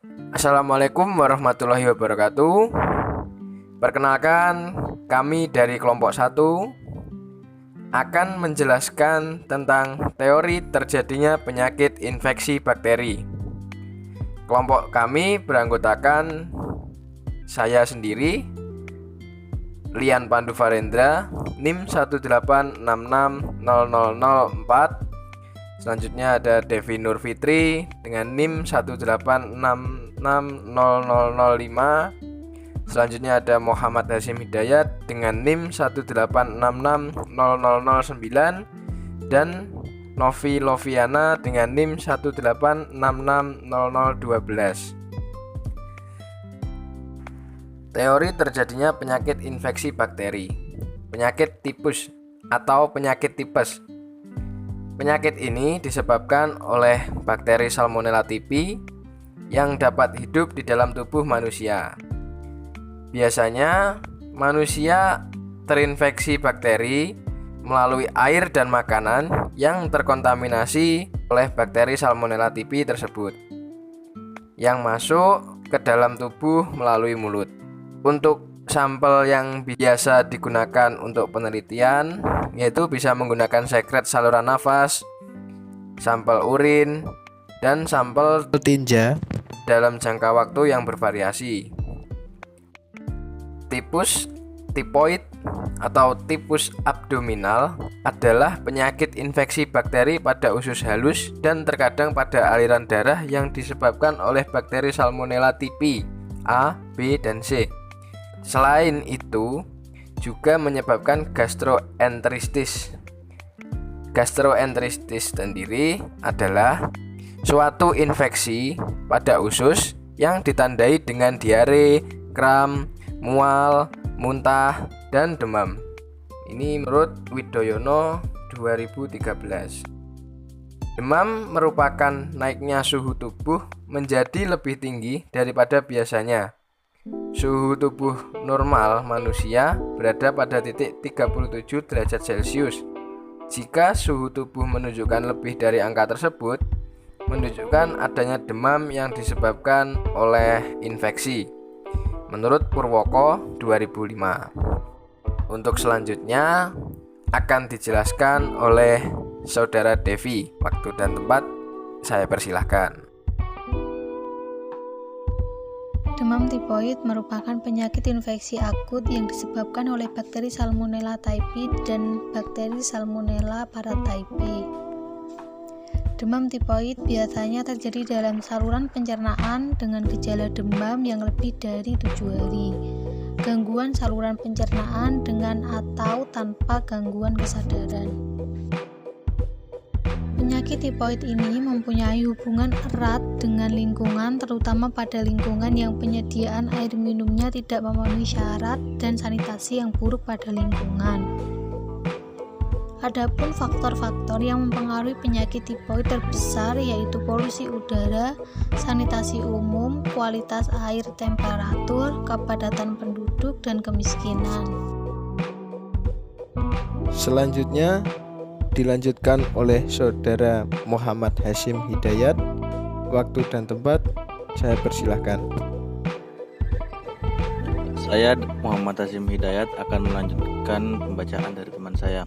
Assalamualaikum warahmatullahi wabarakatuh. Perkenalkan, kami dari kelompok 1 akan menjelaskan tentang teori terjadinya penyakit infeksi bakteri. Kelompok kami beranggotakan saya sendiri, Lian Pandu Farendra, NIM 186600004. Selanjutnya ada Devi Nur Fitri dengan NIM 186660005. Selanjutnya ada Muhammad Hasyim Hidayat dengan NIM 186660009 dan Novi Loviana dengan NIM 186660012. Teori terjadinya penyakit infeksi bakteri. Penyakit tipus atau penyakit tipes. Penyakit ini disebabkan oleh bakteri Salmonella typhi yang dapat hidup di dalam tubuh manusia. Biasanya manusia terinfeksi bakteri melalui air dan makanan yang terkontaminasi oleh bakteri Salmonella typhi tersebut, yang masuk ke dalam tubuh melalui mulut. Untuk sampel yang biasa digunakan untuk penelitian yaitu bisa menggunakan sekret saluran nafas, sampel urin, dan sampel tinja dalam jangka waktu yang bervariasi. Tipus tipoid atau tipus abdominal adalah penyakit infeksi bakteri pada usus halus dan terkadang pada aliran darah yang disebabkan oleh bakteri Salmonella typhi A, B, dan C. Selain itu, juga menyebabkan gastroenteritis. Gastroenteritis sendiri adalah suatu infeksi pada usus yang ditandai dengan diare, kram, mual, muntah, dan demam. Ini menurut Widoyono 2013. Demam merupakan naiknya suhu tubuh menjadi lebih tinggi daripada biasanya. Suhu tubuh normal manusia berada pada titik 37 derajat Celcius. Jika suhu tubuh menunjukkan lebih dari angka tersebut, menunjukkan adanya demam yang disebabkan oleh infeksi. Menurut Purwoko 2005. Untuk selanjutnya akan dijelaskan oleh Saudara Devi. Waktu dan tempat saya persilahkan. Demam tipoid merupakan penyakit infeksi akut yang disebabkan oleh bakteri Salmonella typhi dan bakteri Salmonella paratyphi. Demam tipoid biasanya terjadi dalam saluran pencernaan dengan gejala demam yang lebih dari 7 hari, gangguan saluran pencernaan dengan atau tanpa gangguan kesadaran. Penyakit tipoid ini mempunyai hubungan erat dengan lingkungan, terutama pada lingkungan yang penyediaan air minumnya tidak memenuhi syarat dan sanitasi yang buruk pada lingkungan. Adapun faktor-faktor yang mempengaruhi penyakit tipoid terbesar yaitu polusi udara, sanitasi umum, kualitas air, temperatur, kepadatan penduduk, dan kemiskinan. Selanjutnya dilanjutkan oleh Saudara Muhammad Hasyim Hidayat. Waktu dan tempat saya persilahkan. Saya Muhammad Hasyim Hidayat akan melanjutkan pembacaan dari teman saya.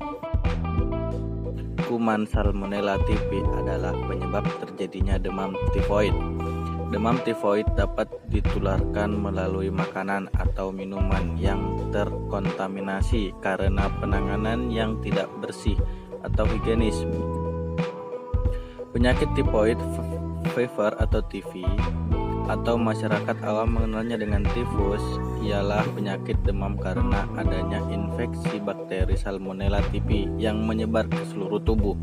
Kuman Salmonella typhi adalah penyebab terjadinya demam tifoid. Demam tifoid dapat ditularkan melalui makanan atau minuman yang terkontaminasi karena penanganan yang tidak bersih atau higienis. Penyakit tipoid fever atau TB atau masyarakat awam mengenalnya dengan tifus ialah penyakit demam karena adanya infeksi bakteri Salmonella typhi yang menyebar ke seluruh tubuh.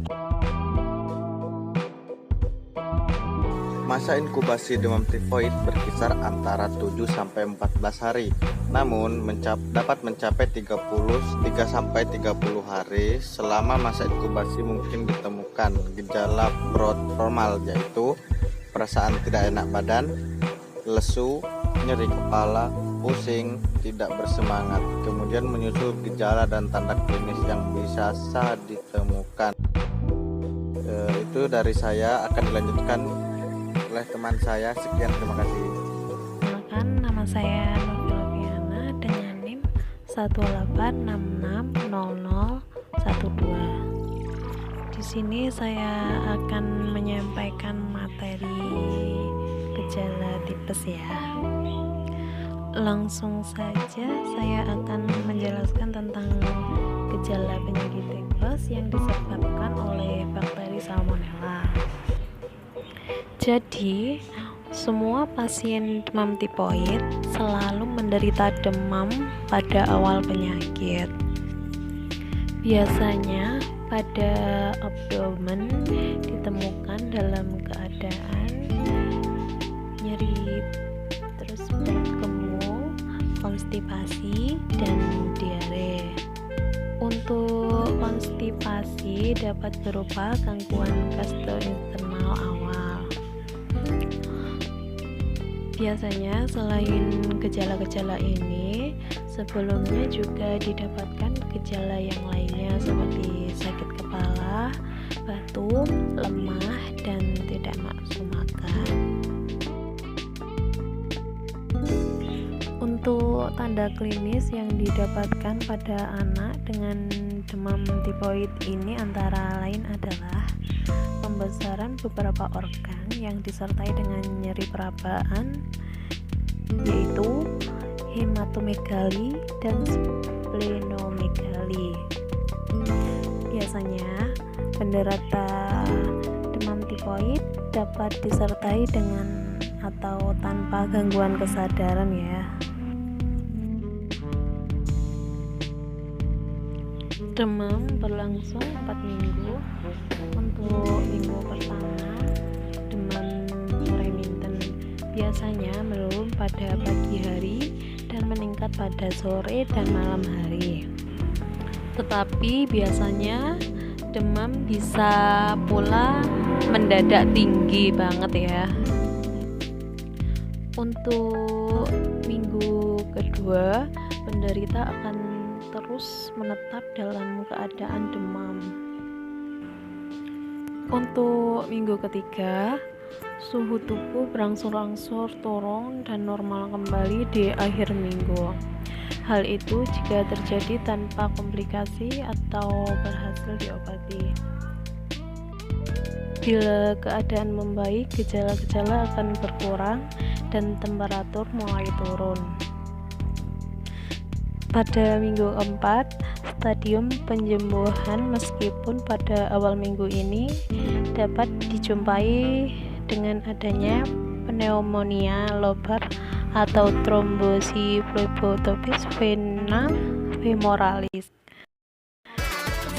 Masa inkubasi demam tifoid berkisar antara 7-14 hari, namun dapat mencapai 3-30 hari. Selama masa inkubasi mungkin ditemukan gejala prodromal, yaitu perasaan tidak enak badan, lesu, nyeri kepala, pusing, tidak bersemangat. Kemudian menyusul gejala dan tanda klinis yang bisa ditemukan. Itu dari saya. Akan dilanjutkan oleh teman saya. Sekian, terima kasih. Perkenalkan, nama saya Novia dengan NIM 186600012. Di sini saya akan menyampaikan materi gejala tipes ya. Langsung saja saya akan menjelaskan tentang gejala penyakit tipes yang disebabkan oleh bakteri Salmonella. Jadi, semua pasien demam tipoid selalu menderita demam pada awal penyakit. Biasanya pada abdomen ditemukan dalam keadaan nyeri, terus berkemul, konstipasi, dan diare. Untuk konstipasi dapat berupa gangguan gastrointestinal awal. Biasanya selain gejala-gejala ini, sebelumnya juga didapatkan gejala yang lainnya seperti sakit kepala, batuk, lemah, dan tidak nafsu makan. Untuk tanda klinis yang didapatkan pada anak dengan demam tipoid ini antara lain adalah pembesaran beberapa organ yang disertai dengan nyeri perabaan, yaitu hematomegali dan splenomegali. Biasanya penderita demam tipoid dapat disertai dengan atau tanpa gangguan kesadaran ya. Demam berlangsung 4 minggu. Untuk minggu pertama, demam remiten biasanya menurun pada pagi hari dan meningkat pada sore dan malam hari. Tetapi biasanya demam bisa pula mendadak tinggi banget ya. Untuk minggu kedua, penderita akan terus menetap dalam keadaan demam. Untuk minggu ketiga, suhu tubuh berangsur-angsur turun dan normal kembali di akhir minggu. Hal itu jika terjadi tanpa komplikasi atau berhasil diobati. Bila keadaan membaik, gejala-gejala akan berkurang dan temperatur mulai turun. Pada minggu keempat, stadium penyembuhan meskipun pada awal minggu ini dapat dijumpai dengan adanya pneumonia lobar atau trombosi phlebotomis vena femoralis.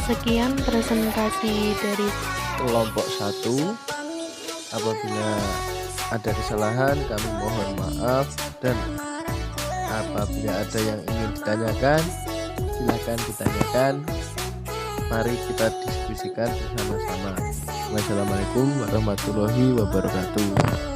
Sekian presentasi dari Kelompok 1. Apabila ada kesalahan kami mohon maaf, dan apabila ada yang ingin ditanyakan silakan ditanyakan. Mari kita diskusikan bersama-sama. Wassalamualaikum warahmatullahi wabarakatuh.